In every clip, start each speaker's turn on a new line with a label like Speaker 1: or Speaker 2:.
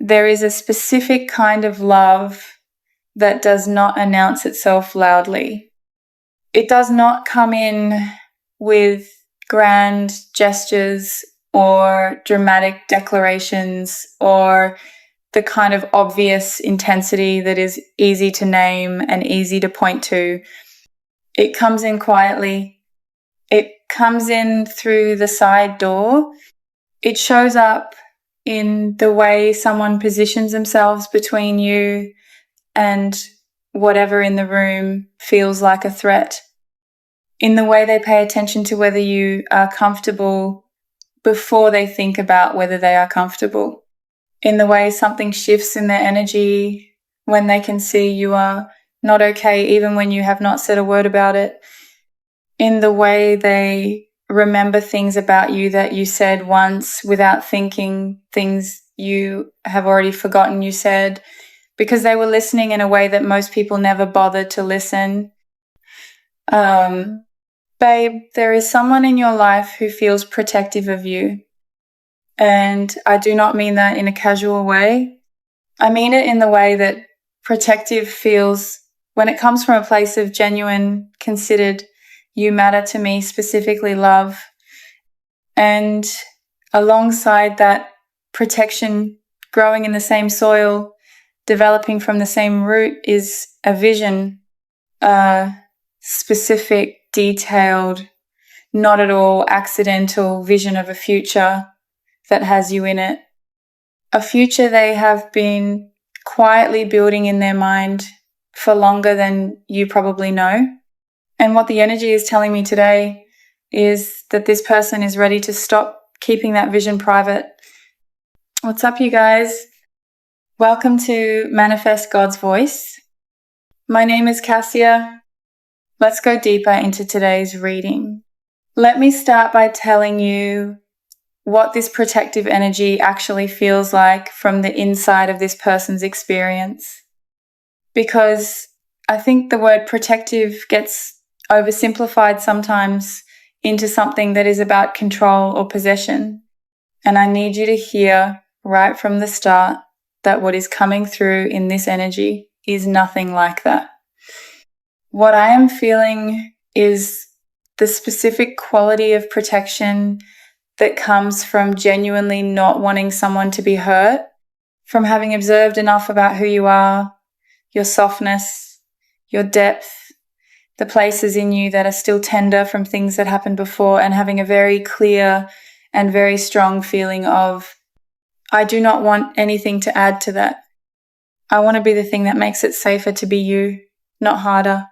Speaker 1: there is a specific kind of love that does not announce itself loudly. It does not come in with grand gestures or dramatic declarations or the kind of obvious intensity that is easy to name and easy to point to. It comes in quietly. It comes in through the side door. It shows up in the way someone positions themselves between you and whatever in the room feels like a threat. In the way they pay attention to whether you are comfortable before they think about whether they are comfortable. In the way something shifts in their energy when they can see you are not okay, even when you have not said a word about it. In the way they remember things about you that you said once without thinking, things you have already forgotten you said, because they were listening in a way that most people never bothered to listen. Babe, there is someone in your life who feels protective of you. And I do not mean that in a casual way. I mean it in the way that protective feels when it comes from a place of genuine, considered, you matter to me, specifically love. And alongside that protection, growing in the same soil, developing from the same root is a vision, a specific, detailed, not at all accidental vision of a future that has you in it. A future they have been quietly building in their mind for longer than you probably know. And what the energy is telling me today is that this person is ready to stop keeping that vision private. What's up, you guys? Welcome to Manifest God's Voice. My name is Cassia. Let's go deeper into today's reading. Let me start by telling you what this protective energy actually feels like from the inside of this person's experience. Because I think the word protective gets oversimplified sometimes into something that is about control or possession. And I need you to hear right from the start that what is coming through in this energy is nothing like that. What I am feeling is the specific quality of protection that comes from genuinely not wanting someone to be hurt, from having observed enough about who you are, your softness, your depth, the places in you that are still tender from things that happened before, and having a very clear and very strong feeling of, I do not want anything to add to that. I want to be the thing that makes it safer to be you, not harder.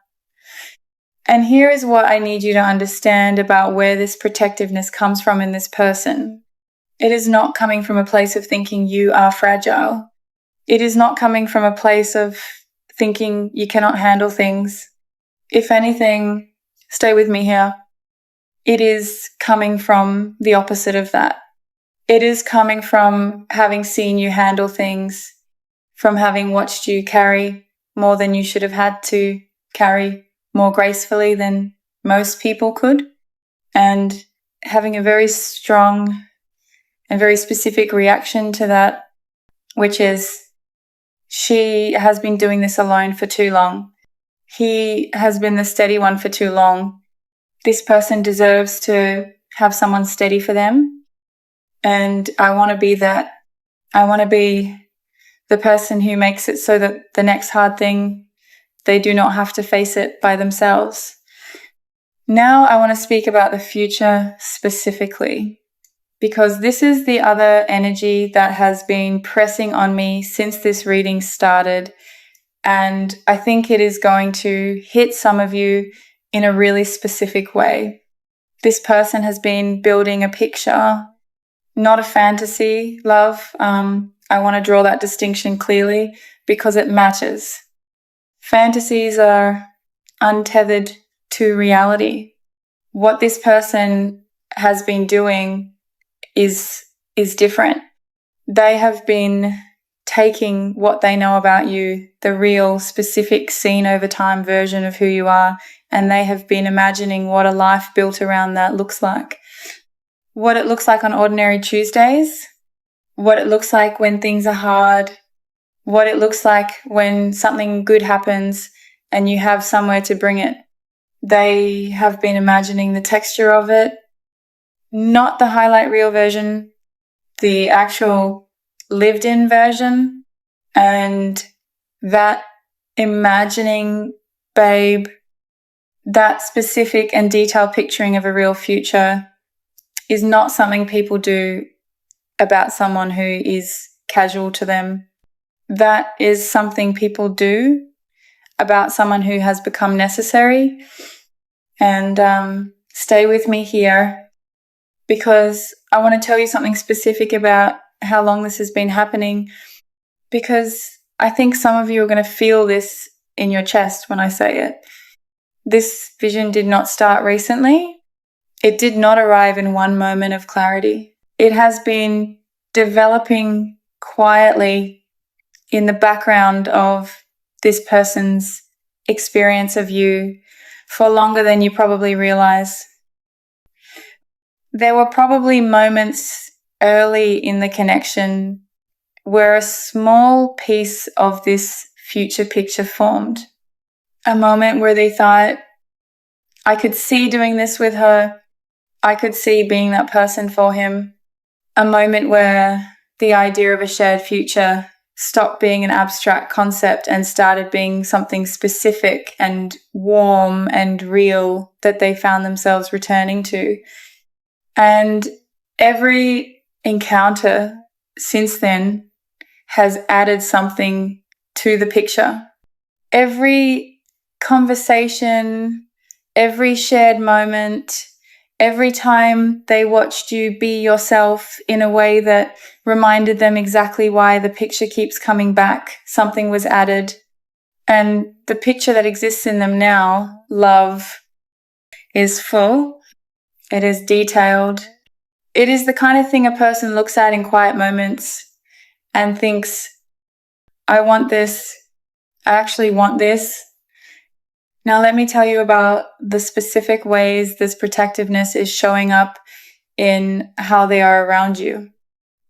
Speaker 1: And here is what I need you to understand about where this protectiveness comes from in this person. It is not coming from a place of thinking you are fragile. It is not coming from a place of thinking you cannot handle things. If anything, stay with me here. It is coming from the opposite of that. It is coming from having seen you handle things, from having watched you carry more than you should have had to carry, more gracefully than most people could, and having a very strong and very specific reaction to that, which is she has been doing this alone for too long. He has been the steady one for too long. This person deserves to have someone steady for them. And I want to be that. I want to be the person who makes it so that the next hard thing, they do not have to face it by themselves. Now I want to speak about the future specifically, because this is the other energy that has been pressing on me since this reading started. And I think it is going to hit some of you in a really specific way. This person has been building a picture, not a fantasy, love. I want to draw that distinction clearly because it matters. Fantasies are untethered to reality. What this person has been doing is different. They have been taking what they know about you, the real, specific, seen over time version of who you are, and they have been imagining what a life built around that looks like. What it looks like on ordinary Tuesdays, what it looks like when things are hard, what it looks like when something good happens and you have somewhere to bring it. They have been imagining the texture of it, not the highlight reel version, the actual lived in version. And that imagining, babe, that specific and detailed picturing of a real future is not something people do about someone who is casual to them. That is something people do about someone who has become necessary. And stay with me here, because I want to tell you something specific about how long this has been happening, because I think some of you are going to feel this in your chest when I say it. This vision did not start recently. It did not arrive in one moment of clarity. It has been developing quietly in the background of this person's experience of you for longer than you probably realize. There were probably moments early in the connection where a small piece of this future picture formed. A moment where they thought, I could see doing this with her. I could see being that person for him. A moment where the idea of a shared future stopped being an abstract concept and started being something specific and warm and real that they found themselves returning to. And every encounter since then has added something to the picture. Every conversation, every shared moment, every time they watched you be yourself in a way that reminded them exactly why the picture keeps coming back, something was added. And the picture that exists in them now, love, is full. It is detailed. It is the kind of thing a person looks at in quiet moments and thinks, I want this. I actually want this. Now let me tell you about the specific ways this protectiveness is showing up in how they are around you.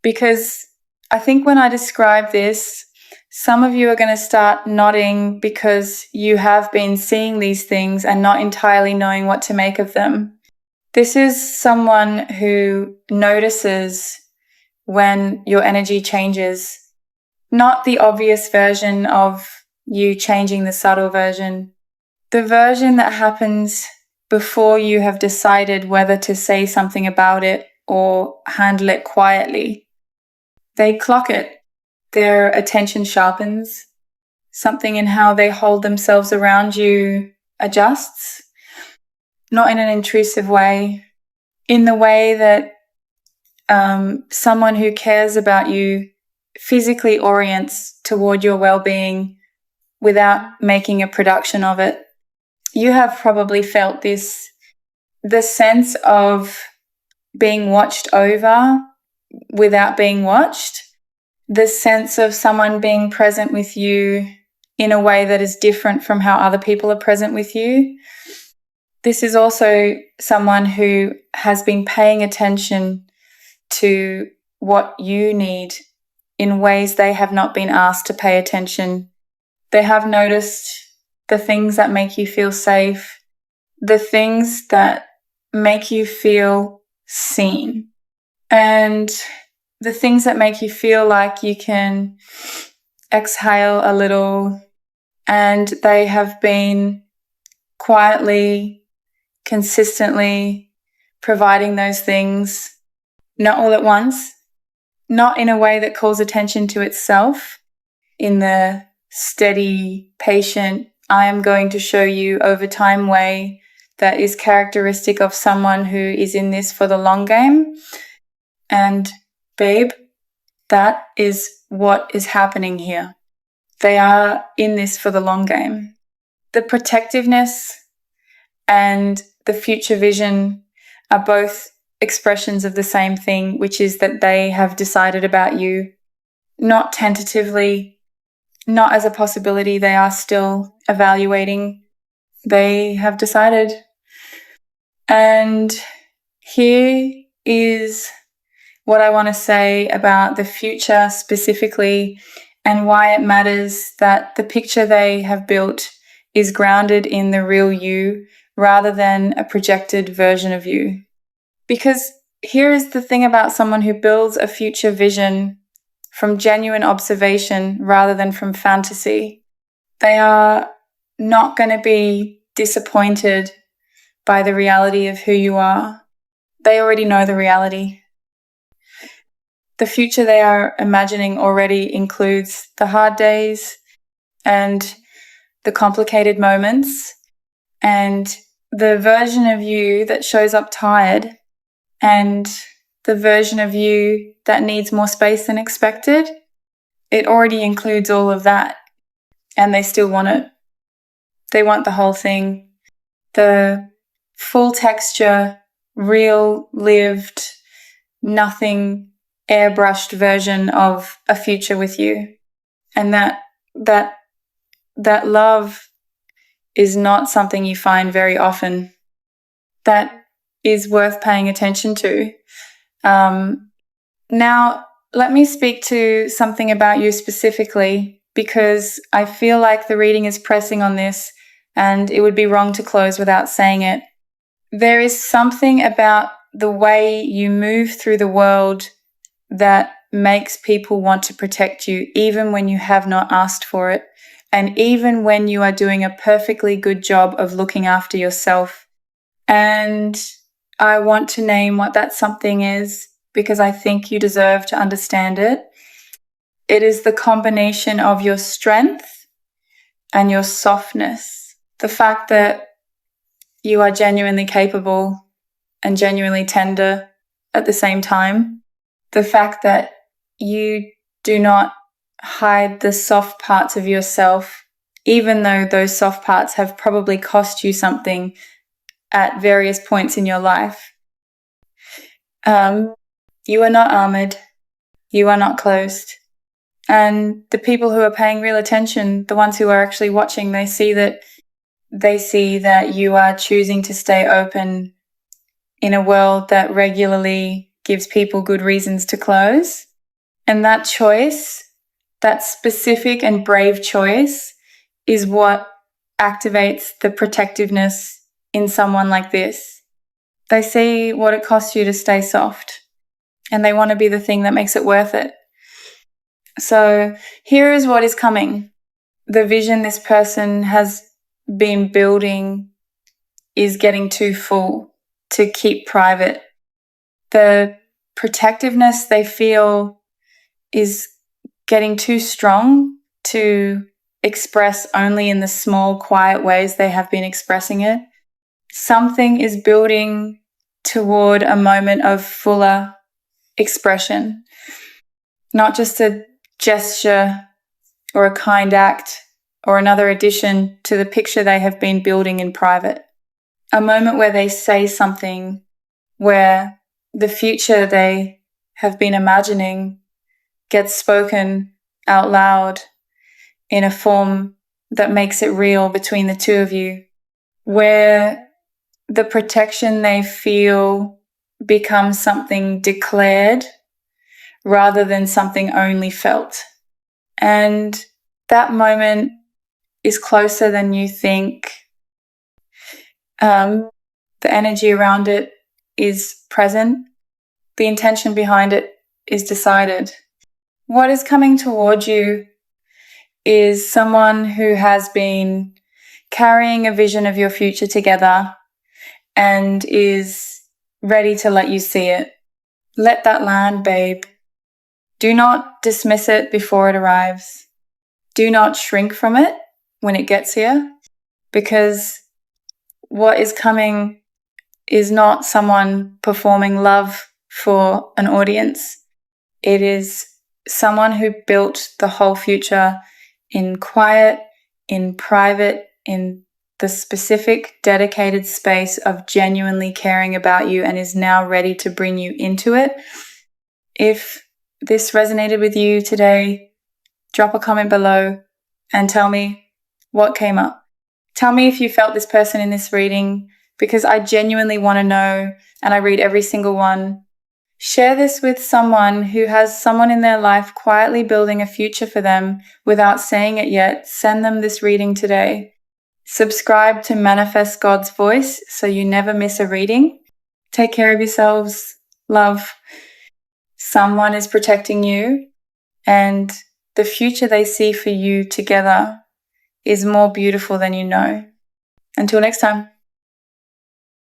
Speaker 1: Because I think when I describe this, some of you are going to start nodding because you have been seeing these things and not entirely knowing what to make of them. This is someone who notices when your energy changes, not the obvious version of you changing the subtle version, the version that happens before you have decided whether to say something about it or handle it quietly. They clock it. Their attention sharpens. Something in how they hold themselves around you adjusts, not in an intrusive way, in the way that someone who cares about you physically orients toward your well-being without making a production of it. You have probably felt this, the sense of being watched over without being watched, the sense of someone being present with you in a way that is different from how other people are present with you. This is also someone who has been paying attention to what you need in ways they have not been asked to pay attention. They have noticed the things that make you feel safe, the things that make you feel seen, and the things that make you feel like you can exhale a little. And they have been quietly, consistently providing those things, not all at once, not in a way that calls attention to itself, in the steady, patient, I am going to show you over time way that is characteristic of someone who is in this for the long game. And babe, that is what is happening here. They are in this for the long game. The protectiveness and the future vision are both expressions of the same thing, which is that they have decided about you, not tentatively, not as a possibility. They are still evaluating. They have decided. And here is what I want to say about the future specifically and why it matters that the picture they have built is grounded in the real you rather than a projected version of you. Because here is the thing about someone who builds a future vision from genuine observation rather than from fantasy. They are not going to be disappointed by the reality of who you are. They already know the reality. The future they are imagining already includes the hard days and the complicated moments and the version of you that shows up tired and the version of you that needs more space than expected. It already includes all of that, and they still want it. They want the whole thing. The full texture, real, lived, nothing airbrushed version of a future with you. And that love is not something you find very often. That is worth paying attention to. Now, let me speak to something about you specifically, because I feel like the reading is pressing on this and it would be wrong to close without saying it. There is something about the way you move through the world that makes people want to protect you, even when you have not asked for it, and even when you are doing a perfectly good job of looking after yourself. And I want to name what that something is because I think you deserve to understand it. It is the combination of your strength and your softness. The fact that you are genuinely capable and genuinely tender at the same time. The fact that you do not hide the soft parts of yourself, even though those soft parts have probably cost you something at various points in your life. You are not armored. You are not closed. And the people who are paying real attention, the ones who are actually watching, they see that you are choosing to stay open in a world that regularly gives people good reasons to close. And that choice, that specific and brave choice, is what activates the protectiveness in someone like this. They see what it costs you to stay soft, and they want to be the thing that makes it worth it. So here is what is coming. The vision this person has been building is getting too full to keep private. The protectiveness they feel is getting too strong to express only in the small, quiet ways they have been expressing it. Something is building toward a moment of fuller expression, not just a gesture or a kind act or another addition to the picture they have been building in private. A moment where they say something, where the future they have been imagining gets spoken out loud in a form that makes it real between the two of you, where the protection they feel becomes something declared rather than something only felt. And that moment is closer than you think. The energy around it is present. The intention behind it is decided. What is coming toward you is someone who has been carrying a vision of your future together and is ready to let you see it. Let that land, babe. Do not dismiss it before it arrives. Do not shrink from it when it gets here, because what is coming is not someone performing love for an audience. It is someone who built the whole future in quiet, in private, in the specific dedicated space of genuinely caring about you and is now ready to bring you into it. If this resonated with you today, drop a comment below and tell me what came up. Tell me if you felt this person in this reading, because I genuinely want to know, and I read every single one. Share this with someone who has someone in their life quietly building a future for them without saying it yet. Send them this reading today. Subscribe to Manifest God's Voice so you never miss a reading. Take care of yourselves. Love. Someone is protecting you, and the future they see for you together is more beautiful than you know. Until next time.